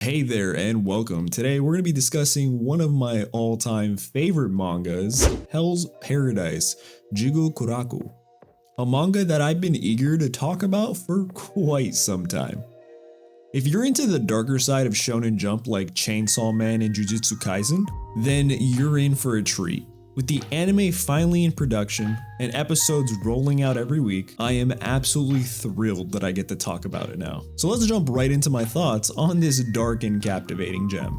Hey there and welcome. Today we're going to be discussing one of my all-time favorite mangas, Hell's Paradise, Jigokuraku. A manga that I've been eager to talk about for quite some time. If you're into the darker side of Shonen Jump like Chainsaw Man and Jujutsu Kaisen, then you're in for a treat. With the anime finally in production and episodes rolling out every week, I am absolutely thrilled that I get to talk about it now. So let's jump right into my thoughts on this dark and captivating gem.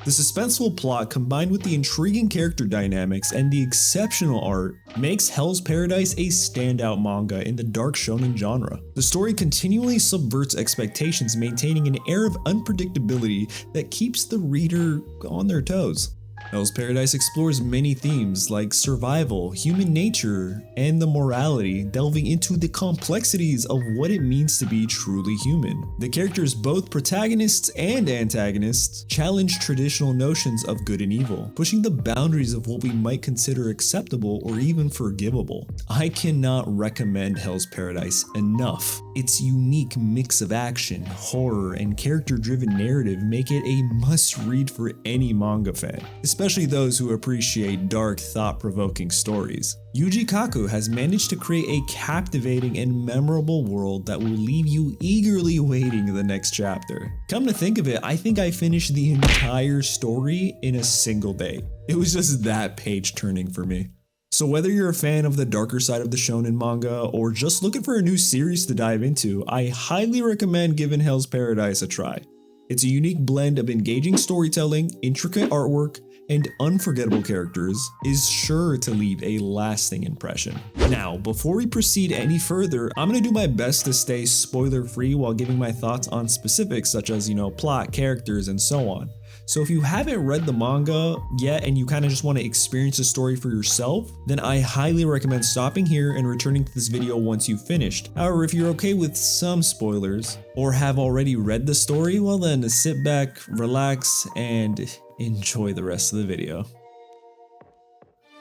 The suspenseful plot combined with the intriguing character dynamics and the exceptional art makes Hell's Paradise a standout manga in the dark shonen genre. The story continually subverts expectations, maintaining an air of unpredictability that keeps the reader on their toes. Hell's Paradise explores many themes like survival, human nature, and the morality, delving into the complexities of what it means to be truly human. The characters, both protagonists and antagonists, challenge traditional notions of good and evil, pushing the boundaries of what we might consider acceptable or even forgivable. I cannot recommend Hell's Paradise enough. Its unique mix of action, horror, and character-driven narrative make it a must-read for any manga fan, especially those who appreciate dark, thought-provoking stories. Yuji Kaku has managed to create a captivating and memorable world that will leave you eagerly waiting the next chapter. Come to think of it, I think I finished the entire story in a single day. It was just that page-turning for me. So whether you're a fan of the darker side of the shonen manga or just looking for a new series to dive into, I highly recommend giving Hell's Paradise a try. It's a unique blend of engaging storytelling, intricate artwork, and unforgettable characters is sure to leave a lasting impression. Now, before we proceed any further, I'm gonna do my best to stay spoiler-free while giving my thoughts on specifics such as, plot, characters, and so on. So if you haven't read the manga yet and you kind of just want to experience the story for yourself, then I highly recommend stopping here and returning to this video once you've finished. However, if you're okay with some spoilers or have already read the story, well then sit back, relax, and enjoy the rest of the video.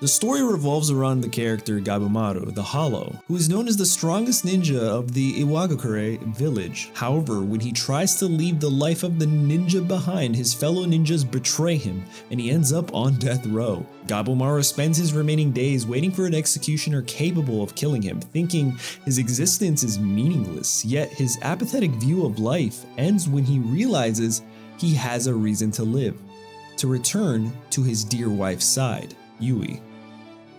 The story revolves around the character Gabimaru the Hollow, who is known as the strongest ninja of the Iwagakure village. However, when he tries to leave the life of the ninja behind, his fellow ninjas betray him and he ends up on death row. Gabimaru spends his remaining days waiting for an executioner capable of killing him, thinking his existence is meaningless, yet his apathetic view of life ends when he realizes he has a reason to live, to return to his dear wife's side, Yui.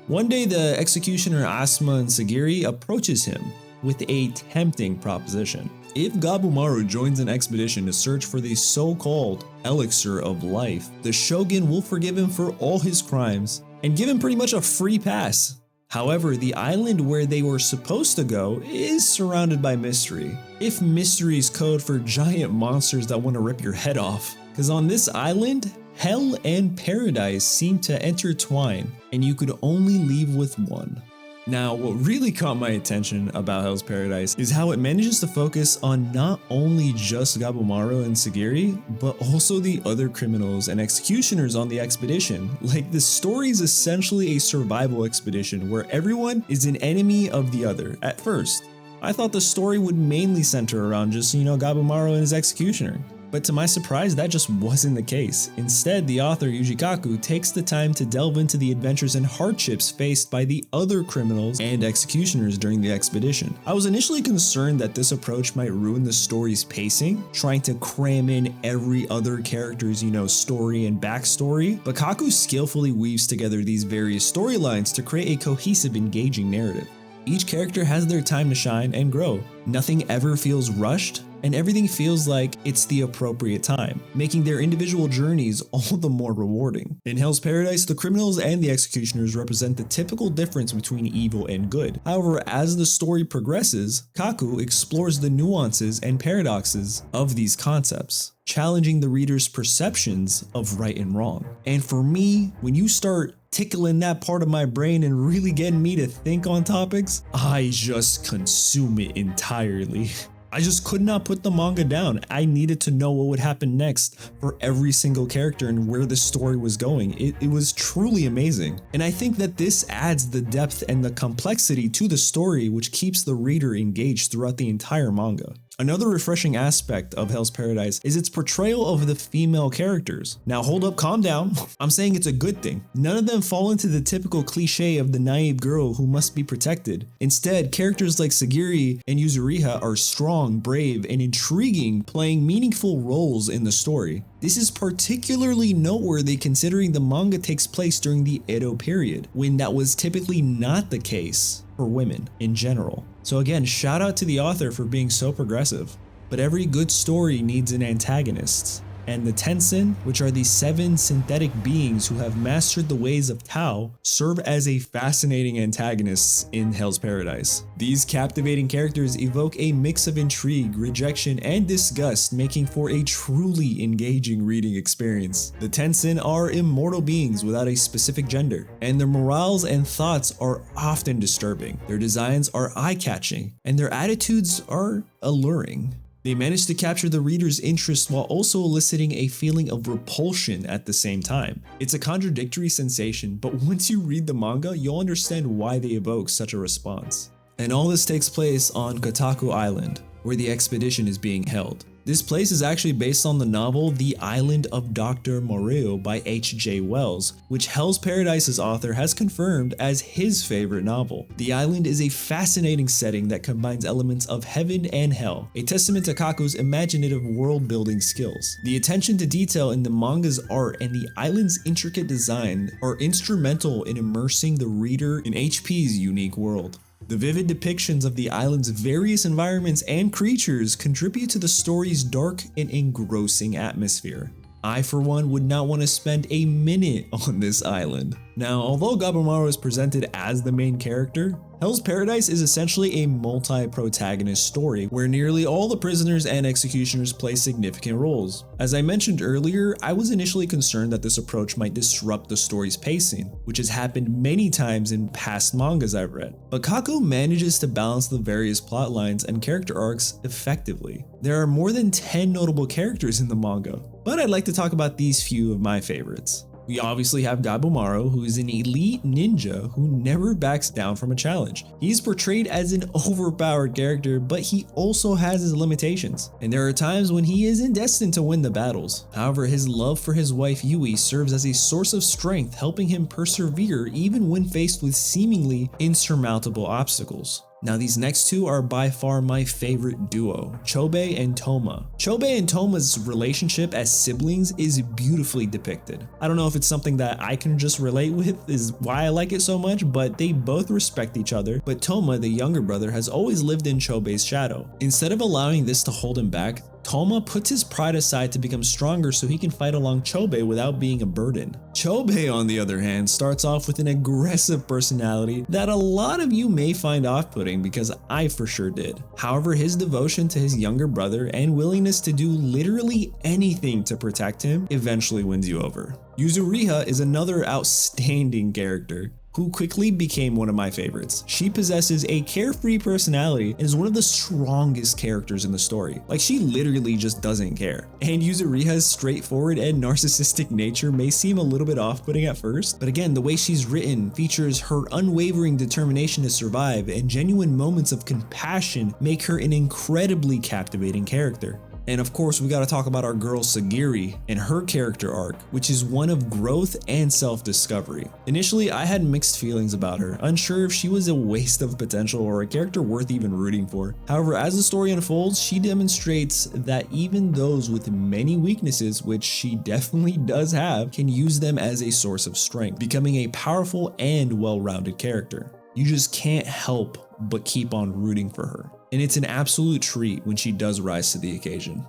One day, the executioner Asaemon Sagiri approaches him with a tempting proposition. If Gabimaru joins an expedition to search for the so-called elixir of life, the shogun will forgive him for all his crimes and give him pretty much a free pass. However, the island where they were supposed to go is surrounded by mystery. If mystery is code for giant monsters that want to rip your head off, because on this island, Hell and Paradise seem to intertwine, and you could only leave with one. Now, what really caught my attention about Hell's Paradise is how it manages to focus on not only just Gabimaru and Sagiri, but also the other criminals and executioners on the expedition. Like, the story is essentially a survival expedition where everyone is an enemy of the other at first. I thought the story would mainly center around just, Gabimaru and his executioner. But to my surprise, that just wasn't the case. Instead, the author Yuji Kaku takes the time to delve into the adventures and hardships faced by the other criminals and executioners during the expedition. I was initially concerned that this approach might ruin the story's pacing, trying to cram in every other character's, story and backstory, but Kaku skillfully weaves together these various storylines to create a cohesive, engaging narrative. Each character has their time to shine and grow. Nothing ever feels rushed, and everything feels like it's the appropriate time, making their individual journeys all the more rewarding. In Hell's Paradise, the criminals and the executioners represent the typical difference between evil and good. However, as the story progresses, Kaku explores the nuances and paradoxes of these concepts, challenging the reader's perceptions of right and wrong. And for me, when you start tickling that part of my brain and really getting me to think on topics, I just consume it entirely. I just could not put the manga down. I needed to know what would happen next for every single character and where the story was going. It was truly amazing. And I think that this adds the depth and the complexity to the story, which keeps the reader engaged throughout the entire manga. Another refreshing aspect of Hell's Paradise is its portrayal of the female characters. Now hold up, calm down. I'm saying it's a good thing. None of them fall into the typical cliche of the naive girl who must be protected. Instead, characters like Sagiri and Yuzuriha are strong, brave, and intriguing, playing meaningful roles in the story. This is particularly noteworthy considering the manga takes place during the Edo period, when that was typically not the case for women in general. So again, shout out to the author for being so progressive. But every good story needs an antagonist. And the Tensen, which are the 7 synthetic beings who have mastered the ways of Tao, serve as a fascinating antagonists in Hell's Paradise. These captivating characters evoke a mix of intrigue, rejection, and disgust, making for a truly engaging reading experience. The Tensen are immortal beings without a specific gender, and their morals and thoughts are often disturbing. Their designs are eye-catching, and their attitudes are alluring. They manage to capture the reader's interest while also eliciting a feeling of repulsion at the same time. It's a contradictory sensation, but once you read the manga, you'll understand why they evoke such a response. And all this takes place on Kotaku Island, where the expedition is being held. This place is actually based on the novel The Island of Dr. Moreau by H.G. Wells, which Hell's Paradise's author has confirmed as his favorite novel. The island is a fascinating setting that combines elements of heaven and hell, a testament to Kaku's imaginative world-building skills. The attention to detail in the manga's art and the island's intricate design are instrumental in immersing the reader in HP's unique world. The vivid depictions of the island's various environments and creatures contribute to the story's dark and engrossing atmosphere. I, for one, would not want to spend a minute on this island. Now, although Gabimaru is presented as the main character, Hell's Paradise is essentially a multi-protagonist story where nearly all the prisoners and executioners play significant roles. As I mentioned earlier, I was initially concerned that this approach might disrupt the story's pacing, which has happened many times in past mangas I've read. But Kaku manages to balance the various plot lines and character arcs effectively. There are more than 10 notable characters in the manga, but I'd like to talk about these few of my favorites. We obviously have Gabimaru, who is an elite ninja who never backs down from a challenge. He's portrayed as an overpowered character, but he also has his limitations, and there are times when he isn't destined to win the battles. However, his love for his wife Yui serves as a source of strength, helping him persevere even when faced with seemingly insurmountable obstacles. Now these next two are by far my favorite duo, Chobei and Toma. Chobei and Toma's relationship as siblings is beautifully depicted. I don't know if it's something that I can just relate with is why I like it so much, but they both respect each other, but Toma, the younger brother, has always lived in Chobei's shadow. Instead of allowing this to hold him back, Toma puts his pride aside to become stronger so he can fight along Chobei without being a burden. Chobei, on the other hand, starts off with an aggressive personality that a lot of you may find off-putting because I for sure did. However, his devotion to his younger brother and willingness to do literally anything to protect him eventually wins you over. Yuzuriha is another outstanding character who quickly became one of my favorites. She possesses a carefree personality and is one of the strongest characters in the story. Like, she literally just doesn't care. And Yuzuriha's straightforward and narcissistic nature may seem a little bit off-putting at first, but again, the way she's written features her unwavering determination to survive, and genuine moments of compassion make her an incredibly captivating character. And of course, we gotta talk about our girl Sagiri and her character arc, which is one of growth and self-discovery. Initially, I had mixed feelings about her, unsure if she was a waste of potential or a character worth even rooting for. However, as the story unfolds, she demonstrates that even those with many weaknesses, which she definitely does have, can use them as a source of strength, becoming a powerful and well-rounded character. You just can't help but keep on rooting for her. And it's an absolute treat when she does rise to the occasion.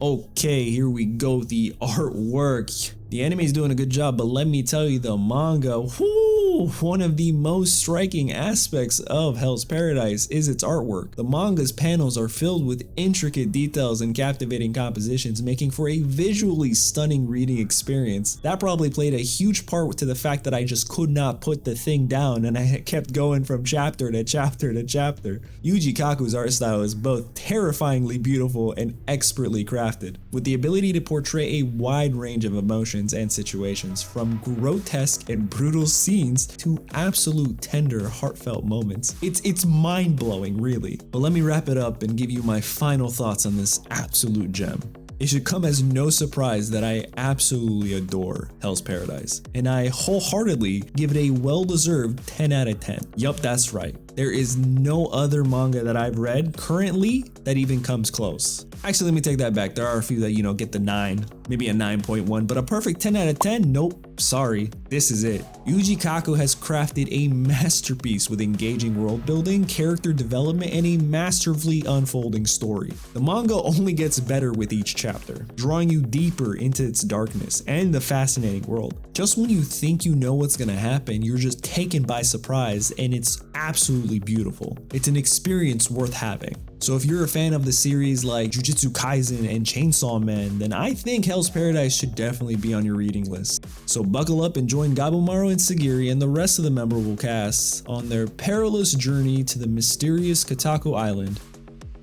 Okay, here we go, the artwork. The anime is doing a good job, but let me tell you, the manga, one of the most striking aspects of Hell's Paradise is its artwork. The manga's panels are filled with intricate details and captivating compositions, making for a visually stunning reading experience. That probably played a huge part to the fact that I just could not put the thing down and I kept going from chapter to chapter to chapter. Yuji Kaku's art style is both terrifyingly beautiful and expertly crafted, with the ability to portray a wide range of emotions and situations, from grotesque and brutal scenes paths to absolute tender, heartfelt moments. It's mind-blowing, really. But let me wrap it up and give you my final thoughts on this absolute gem. It should come as no surprise that I absolutely adore Hell's Paradise, and I wholeheartedly give it a well-deserved 10 out of 10. Yup, that's right. There is no other manga that I've read currently that even comes close. Actually, let me take that back. There are a few that, get the 9, maybe a 9.1, but a perfect 10 out of 10? Nope, sorry, this is it. Yuji Kaku has crafted a masterpiece with engaging world building, character development, and a masterfully unfolding story. The manga only gets better with each chapter, drawing you deeper into its darkness and the fascinating world. Just when you think you know what's gonna happen, you're just taken by surprise, and it's absolutely beautiful. It's an experience worth having. So if you're a fan of the series like Jujutsu Kaisen and Chainsaw Man, then I think Hell's Paradise should definitely be on your reading list. So buckle up and join Gabimaru and Sagiri and the rest of the memorable cast on their perilous journey to the mysterious Kataku Island.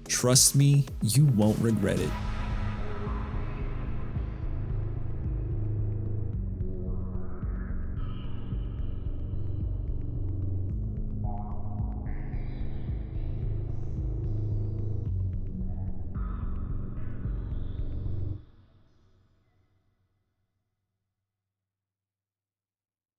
Trust me, you won't regret it.